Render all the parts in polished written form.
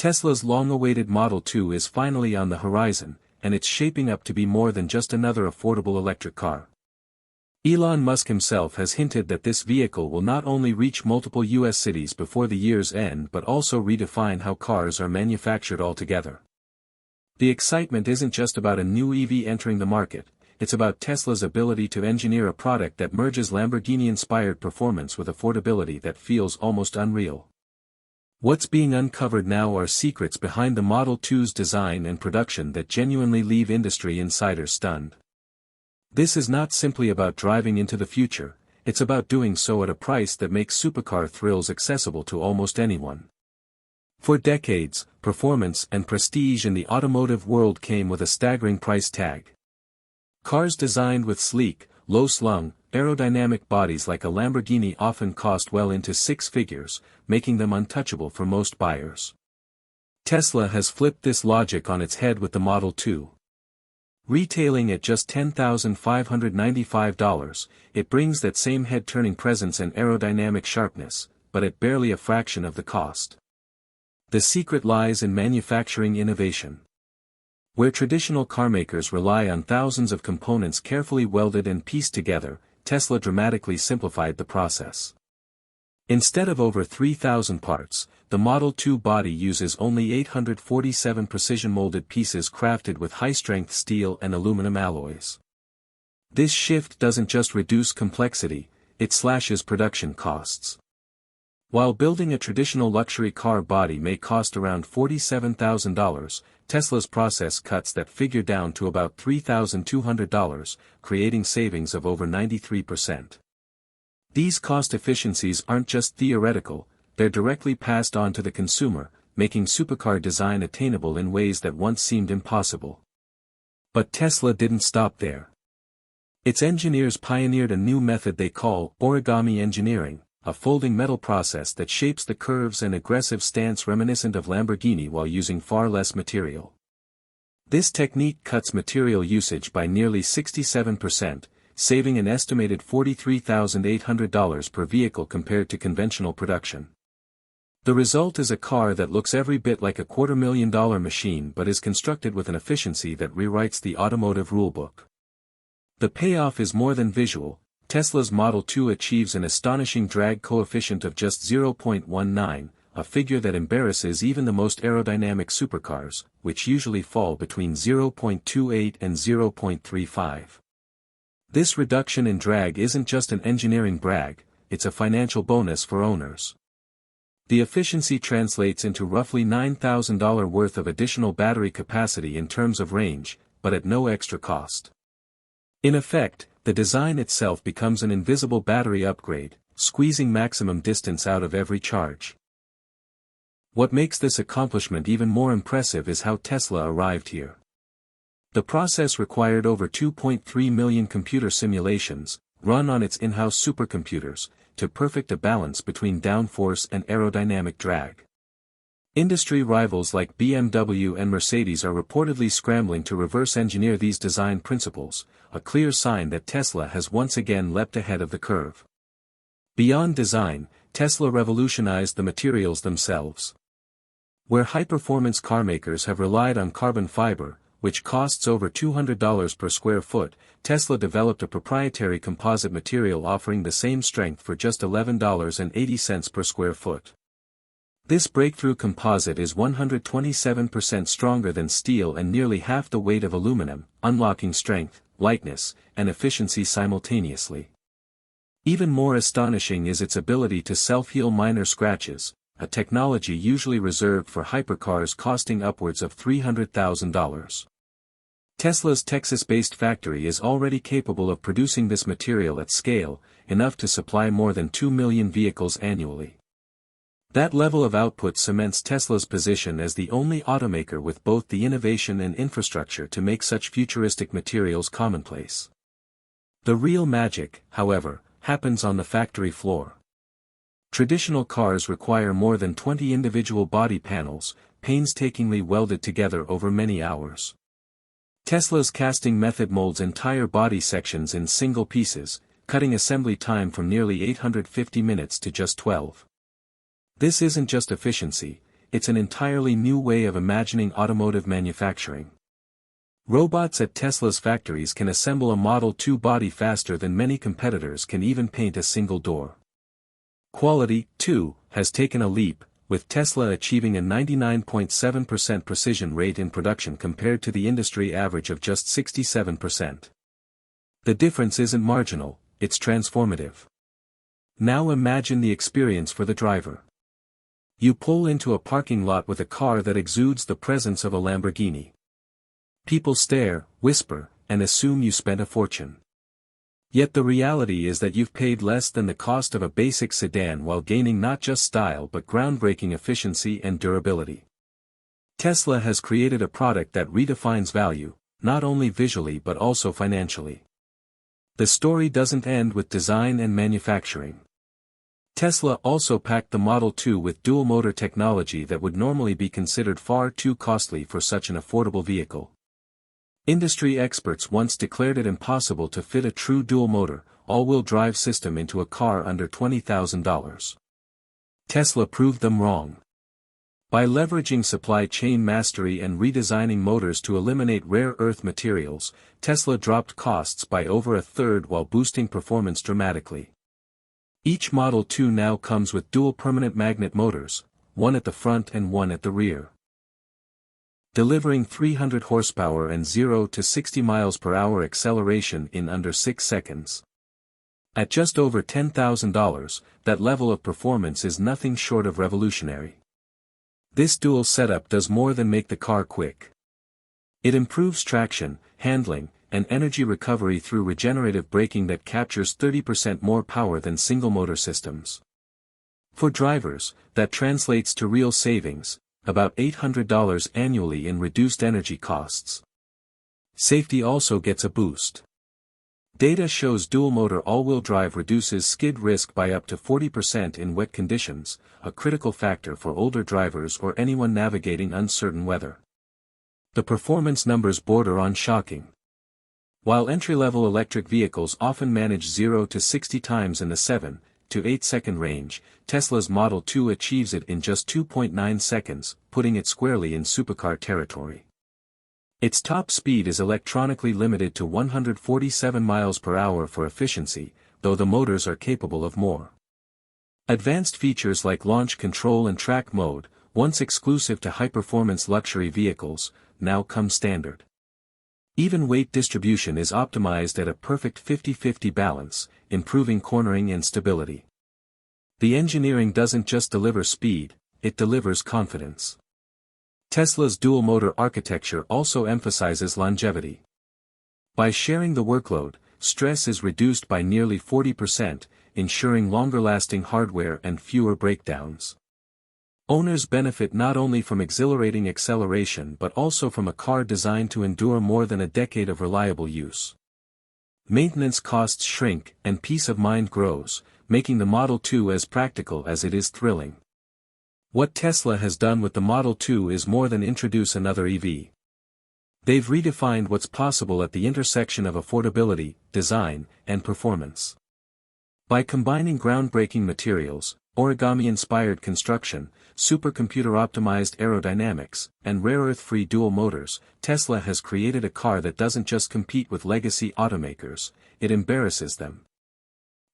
Tesla's long-awaited Model 2 is finally on the horizon, and it's shaping up to be more than just another affordable electric car. Elon Musk himself has hinted that this vehicle will not only reach multiple US cities before the year's end but also redefine how cars are manufactured altogether. The excitement isn't just about a new EV entering the market, it's about Tesla's ability to engineer a product that merges Lamborghini-inspired performance with affordability that feels almost unreal. What's being uncovered now are secrets behind the Model 2's design and production that genuinely leave industry insiders stunned. This is not simply about driving into the future, it's about doing so at a price that makes supercar thrills accessible to almost anyone. For decades, performance and prestige in the automotive world came with a staggering price tag. Cars designed with sleek, low-slung, aerodynamic bodies like a Lamborghini often cost well into six figures, making them untouchable for most buyers. Tesla has flipped this logic on its head with the Model 2. Retailing at just $10,595, it brings that same head-turning presence and aerodynamic sharpness, but at barely a fraction of the cost. The secret lies in manufacturing innovation. Where traditional carmakers rely on thousands of components carefully welded and pieced together, Tesla dramatically simplified the process. Instead of over 3,000 parts, the Model 2 body uses only 847 precision-molded pieces crafted with high-strength steel and aluminum alloys. This shift doesn't just reduce complexity, it slashes production costs. While building a traditional luxury car body may cost around $47,000, Tesla's process cuts that figure down to about $3,200, creating savings of over 93%. These cost efficiencies aren't just theoretical, they're directly passed on to the consumer, making supercar design attainable in ways that once seemed impossible. But Tesla didn't stop there. Its engineers pioneered a new method they call origami engineering, a folding metal process that shapes the curves and aggressive stance reminiscent of Lamborghini while using far less material. This technique cuts material usage by nearly 67%, saving an estimated $43,800 per vehicle compared to conventional production. The result is a car that looks every bit like a $250,000 machine but is constructed with an efficiency that rewrites the automotive rulebook. The payoff is more than visual. Tesla's Model 2 achieves an astonishing drag coefficient of just 0.19, a figure that embarrasses even the most aerodynamic supercars, which usually fall between 0.28 and 0.35. This reduction in drag isn't just an engineering brag, it's a financial bonus for owners. The efficiency translates into roughly $9,000 worth of additional battery capacity in terms of range, but at no extra cost. In effect, the design itself becomes an invisible battery upgrade, squeezing maximum distance out of every charge. What makes this accomplishment even more impressive is how Tesla arrived here. The process required over 2.3 million computer simulations, run on its in-house supercomputers, to perfect a balance between downforce and aerodynamic drag. Industry rivals like BMW and Mercedes are reportedly scrambling to reverse engineer these design principles, a clear sign that Tesla has once again leapt ahead of the curve. Beyond design, Tesla revolutionized the materials themselves. Where high-performance carmakers have relied on carbon fiber, which costs over $200 per square foot, Tesla developed a proprietary composite material offering the same strength for just $11.80 per square foot. This breakthrough composite is 127% stronger than steel and nearly half the weight of aluminum, unlocking strength, lightness, and efficiency simultaneously. Even more astonishing is its ability to self-heal minor scratches, a technology usually reserved for hypercars costing upwards of $300,000. Tesla's Texas-based factory is already capable of producing this material at scale, enough to supply more than 2 million vehicles annually. That level of output cements Tesla's position as the only automaker with both the innovation and infrastructure to make such futuristic materials commonplace. The real magic, however, happens on the factory floor. Traditional cars require more than 20 individual body panels, painstakingly welded together over many hours. Tesla's casting method molds entire body sections in single pieces, cutting assembly time from nearly 850 minutes to just 12. This isn't just efficiency, it's an entirely new way of imagining automotive manufacturing. Robots at Tesla's factories can assemble a Model 2 body faster than many competitors can even paint a single door. Quality, too, has taken a leap, with Tesla achieving a 99.7% precision rate in production compared to the industry average of just 67%. The difference isn't marginal, it's transformative. Now imagine the experience for the driver. You pull into a parking lot with a car that exudes the presence of a Lamborghini. People stare, whisper, and assume you spent a fortune. Yet the reality is that you've paid less than the cost of a basic sedan while gaining not just style but groundbreaking efficiency and durability. Tesla has created a product that redefines value, not only visually but also financially. The story doesn't end with design and manufacturing. Tesla also packed the Model 2 with dual-motor technology that would normally be considered far too costly for such an affordable vehicle. Industry experts once declared it impossible to fit a true dual-motor, all-wheel drive system into a car under $20,000. Tesla proved them wrong. By leveraging supply chain mastery and redesigning motors to eliminate rare earth materials, Tesla dropped costs by over a third while boosting performance dramatically. Each Model 2 now comes with dual permanent magnet motors, one at the front and one at the rear. Delivering 300 horsepower and 0 to 60 miles per hour acceleration in under 6 seconds. At just over $10,000, that level of performance is nothing short of revolutionary. This dual setup does more than make the car quick. It improves traction, handling, and energy recovery through regenerative braking that captures 30% more power than single-motor systems. For drivers, that translates to real savings, about $800 annually in reduced energy costs. Safety also gets a boost. Data shows dual-motor all-wheel drive reduces skid risk by up to 40% in wet conditions, a critical factor for older drivers or anyone navigating uncertain weather. The performance numbers border on shocking. While entry-level electric vehicles often manage 0 to 60 times in the 7 to 8 second range, Tesla's Model 2 achieves it in just 2.9 seconds, putting it squarely in supercar territory. Its top speed is electronically limited to 147 miles per hour for efficiency, though the motors are capable of more. Advanced features like launch control and track mode, once exclusive to high-performance luxury vehicles, now come standard. Even weight distribution is optimized at a perfect 50-50 balance, improving cornering and stability. The engineering doesn't just deliver speed, it delivers confidence. Tesla's dual-motor architecture also emphasizes longevity. By sharing the workload, stress is reduced by nearly 40%, ensuring longer-lasting hardware and fewer breakdowns. Owners benefit not only from exhilarating acceleration but also from a car designed to endure more than a decade of reliable use. Maintenance costs shrink and peace of mind grows, making the Model 2 as practical as it is thrilling. What Tesla has done with the Model 2 is more than introduce another EV. They've redefined what's possible at the intersection of affordability, design, and performance. By combining groundbreaking materials, origami-inspired construction, supercomputer-optimized aerodynamics, and rare earth-free dual motors, Tesla has created a car that doesn't just compete with legacy automakers, it embarrasses them.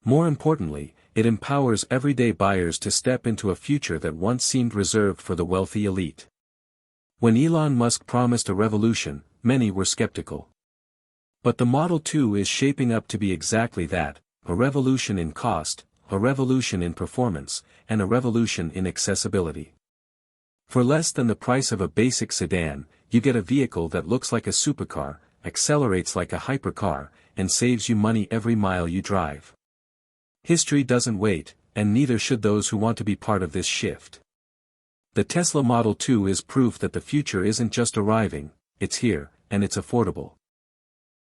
More importantly, it empowers everyday buyers to step into a future that once seemed reserved for the wealthy elite. When Elon Musk promised a revolution, many were skeptical. But the Model 2 is shaping up to be exactly that, a revolution in cost, a revolution in performance, and a revolution in accessibility. For less than the price of a basic sedan, you get a vehicle that looks like a supercar, accelerates like a hypercar, and saves you money every mile you drive. History doesn't wait, and neither should those who want to be part of this shift. The Tesla Model 2 is proof that the future isn't just arriving, it's here, and it's affordable.